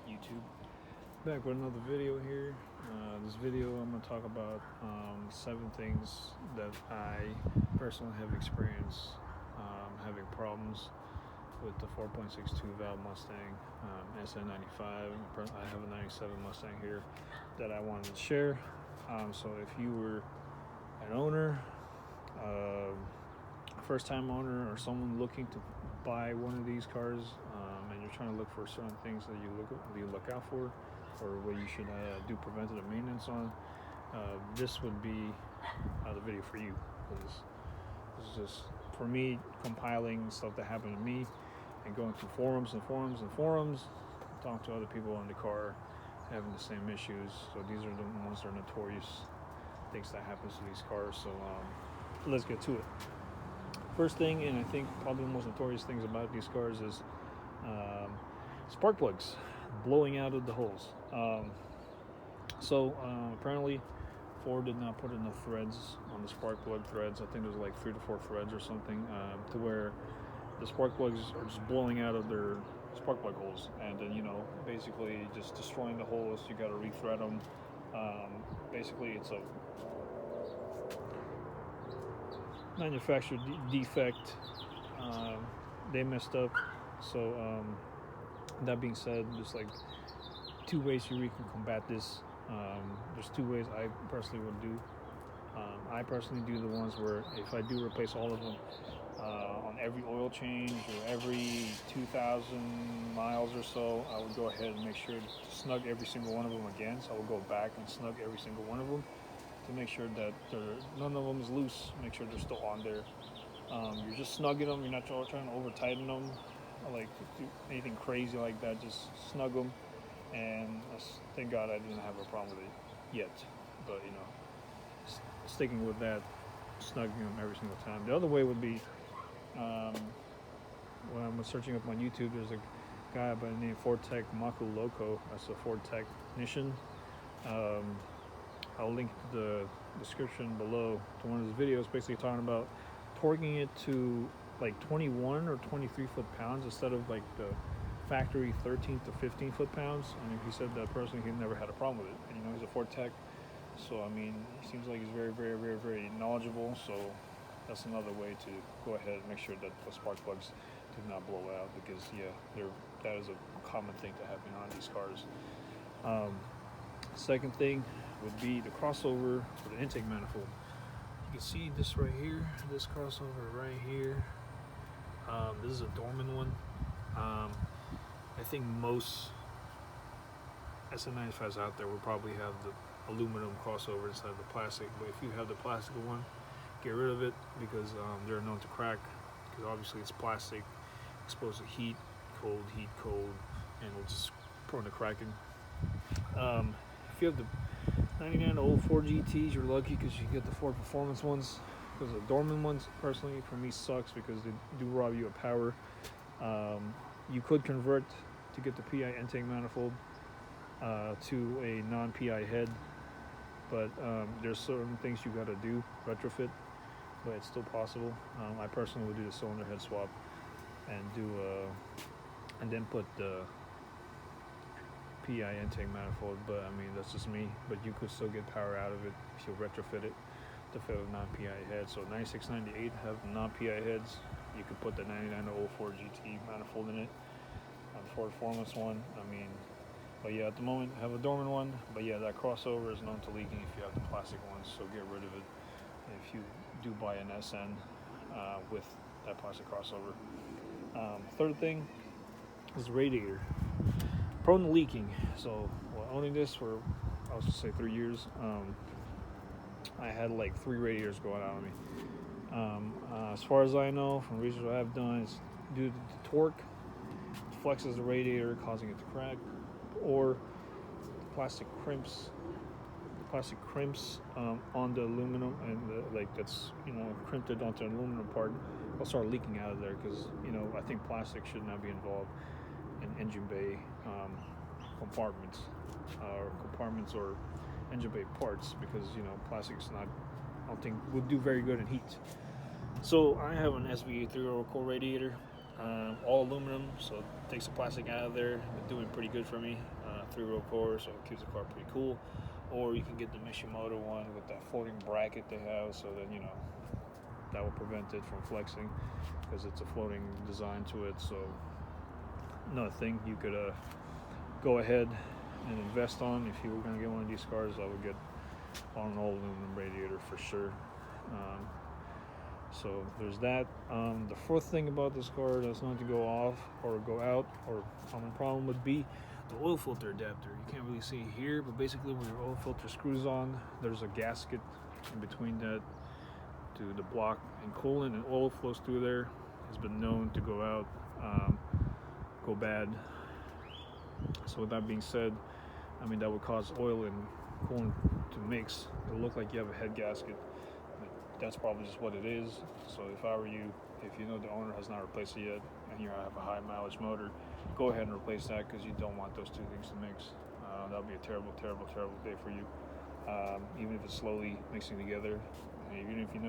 YouTube. Back with another video here. This video I'm going to talk about 7 things that I personally have experienced having problems with the 4.62 valve Mustang Sn95. I have a 97 Mustang here that I wanted to share. So if you were an owner, first-time owner, or someone looking to buy one of these cars, and you're trying to look for certain things that you look out for, or what you should do preventative maintenance on, this would be the video for you. This is just for me compiling stuff that happened to me and going through forums, talking to other people in the car having the same issues. So these are the ones that are notorious things that happens to these cars. So let's get to it. First thing, and I think probably the most notorious things about these cars is spark plugs blowing out of the holes. Apparently Ford did not put enough threads on the spark plug threads. I think there's like 3 to 4 threads or something, to where the spark plugs are just blowing out of their spark plug holes, and then basically just destroying the holes. You got to rethread them. Basically it's a manufacturer defect. They messed up. So that being said, there's like 2 ways you can combat this. There's 2 ways I personally would do. I personally do the ones where if I do replace all of them on every oil change or every 2,000 miles or so, I would go ahead and make sure to snug every single one of them again. So I would go back and snug every single one of them to make sure that none of them is loose. Make sure they're still on there. You're just snugging them. You're not trying to over tighten them, like do anything crazy like that. Just snug them, and thank God I didn't have a problem with it yet. But sticking with that, snugging them every single time. The other way would be when I'm searching up on YouTube. There's a guy by the name makuloco. That's a Ford technician. I'll link to the description below to one of his videos, basically talking about torquing it to like 21 or 23 foot-pounds instead of like the factory 13 to 15 foot-pounds. I mean, he said that personally he never had a problem with it. And, he's a Ford tech, so I mean, he seems like he's very, very, very, very knowledgeable. So that's another way to go ahead and make sure that the spark plugs do not blow out, because that is a common thing to happen on these cars. Second thing would be the crossover for the intake manifold. You can see this right here, this crossover right here. This is a Dorman one. I think most Sn95s out there will probably have the aluminum crossover instead of the plastic, but if you have the plastic one, get rid of it, because they're known to crack, because obviously it's plastic, exposed to heat, cold, and it'll just prone to cracking. If you have the 9904 GTs, you're lucky because you get the Ford Performance ones. Because the Dorman ones, personally, for me, sucks because they do rob you of power. You could convert to get the PI intake manifold to a non-PI head, but there's certain things you got to do, retrofit, but it's still possible. I personally would do the cylinder head swap and then put the PI intake manifold, but I mean, that's just me. But you could still get power out of it if you retrofit it to fit a non-PI head. So 96, 98 have non-PI heads. You could put the 9904 GT manifold in it. On the Ford Performance one, I mean, but yeah, at the moment I have a Dorman one, but yeah, that crossover is known to leaking if you have the plastic ones, so get rid of it if you do buy an SN with that plastic crossover. Third thing is the radiator. Prone to leaking. So owning this for, I was to say 3 years, I had like 3 radiators going out on me. As far as I know, from research I have done, it's due to the torque. It flexes the radiator, causing it to crack, or the plastic crimps on the aluminum, and that's crimped it onto an aluminum part. It'll start leaking out of there, because I think plastic should not be involved in engine bay compartments or engine bay parts, because plastic's not, I don't think, would do very good in heat. So I have an SVA 3 core radiator. All aluminum, so it takes the plastic out of there. It's doing pretty good for me. 3-row core, so it keeps the car pretty cool. Or you can get the Mishimoto one with that floating bracket they have, so that that will prevent it from flexing because it's a floating design to it. So another thing you could go ahead and invest on if you were going to get one of these cars. I would get on an all aluminum radiator for sure. So there's that. The fourth thing about this car that's not to go off or go out or common problem would be the oil filter adapter. You can't really see it here, but basically where your oil filter screws on, there's a gasket in between that to the block and coolant, and oil flows through there. Has been known to go out, go bad. So with that being said, I mean that would cause oil and coolant to mix. It'll look like you have a head gasket. That's probably just what it is. So if I were you, if you know the owner has not replaced it yet and you have a high mileage motor, go ahead and replace that because you don't want those two things to mix. That would be a terrible, terrible, terrible day for you. Even if it's slowly mixing together, and even if you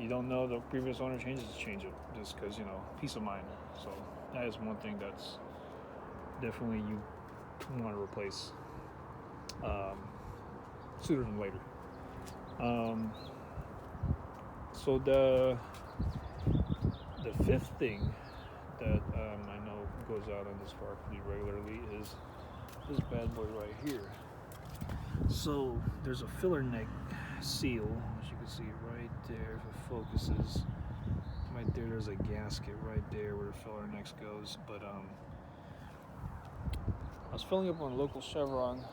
don't know the previous owner changes, just change it just because peace of mind. So that is one thing that's definitely you want to replace sooner than later. So the fifth thing that I know goes out on this car pretty regularly is this bad boy right here. So there's a filler neck seal, as you can see right there. If it focuses, right there, there's a gasket right there where the filler neck goes. But I was filling up on a local Chevron.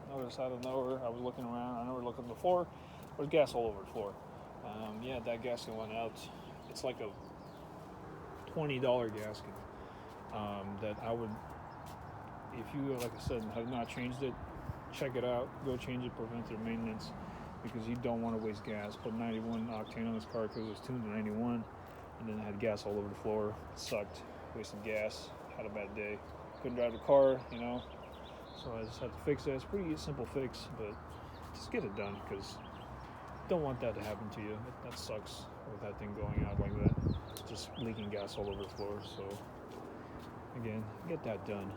Noticed out of nowhere, I was looking around. I never looked at the floor. There's gas all over the floor. Yeah, that gasket went out. It's like a $20 gasket that I would, if you, like I said, have not changed it, check it out. Go change it, preventive maintenance, because you don't want to waste gas. Put 91 octane on this car because it was tuned to 91, and then it had gas all over the floor. It sucked. Wasted gas. Had a bad day. Couldn't drive the car, So I just had to fix it. It's a pretty simple fix, but just get it done because don't want that to happen to you. That sucks with that thing going out like that. Just leaking gas all over the floor. So again, get that done.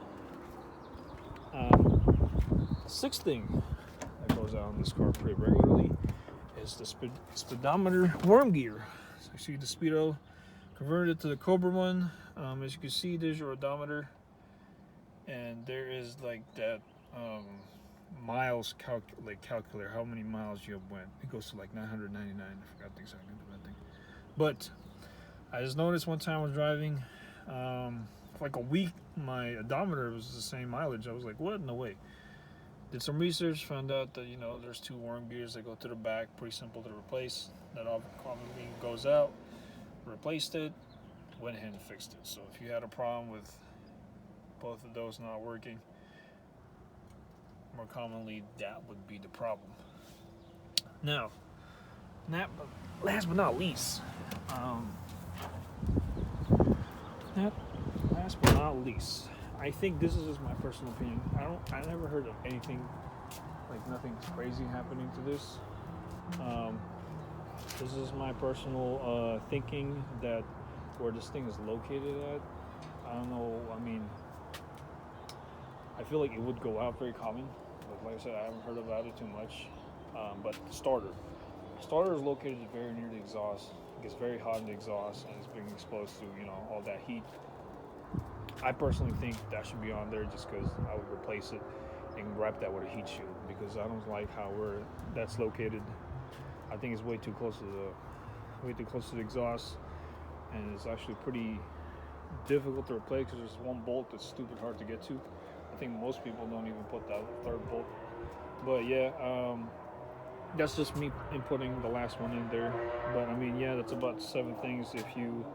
Sixth thing that goes out on this car pretty regularly is the speedometer worm gear. So you see the Speedo converted to the Cobra one. As you can see, there's your odometer, and there is like that miles calculator, how many miles you have went. It goes to like 999. I forgot the exact number of that thing. But I just noticed one time I was driving for like a week, my odometer was the same mileage. I was like, what? No way. Did some research, found out that there's two worm gears that go to the back, pretty simple to replace. That commonly goes out. Replaced it, went ahead and fixed it. So if you had a problem with both of those not working, more commonly that would be the problem. Now, last but not least, I think this is just my personal opinion. I never heard of anything like nothing crazy happening to this. This is my personal thinking that where this thing is located at. I don't know. I mean, I feel like it would go out very common, but like I said, I haven't heard about it too much. But the starter is located very near the exhaust. It gets very hot in the exhaust, and it's being exposed to all that heat. I personally think that should be on there just because I would replace it and wrap that with a heat shield because I don't like where that's located. I think it's way too close to the exhaust, and it's actually pretty difficult to replace because there's one bolt that's stupid hard to get to. I think most people don't even put that third bolt. But yeah, that's just me inputting the last one in there. But I mean, yeah, that's about 7 things if you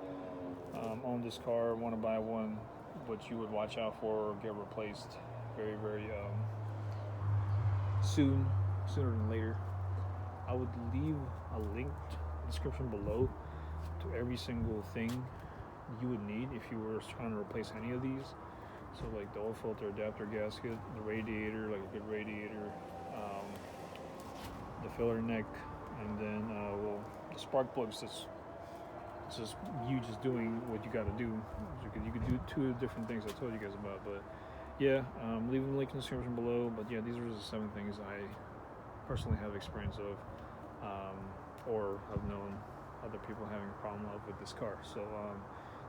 own this car, want to buy one, what you would watch out for or get replaced very, very sooner than later. I would leave a link description below to every single thing you would need if you were trying to replace any of these. So like the oil filter adapter gasket, the radiator, like a good radiator, the filler neck, and then the spark plugs. it's just you just doing what you got to do. You could do 2 different things I told you guys about, but yeah, leave the link in the description below. But yeah, these are the 7 things I personally have experience of, or have known other people having a problem with this car. So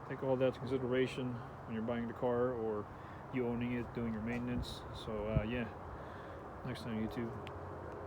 take all that into consideration when you're buying the car or you owning it, doing your maintenance. So yeah, next time YouTube.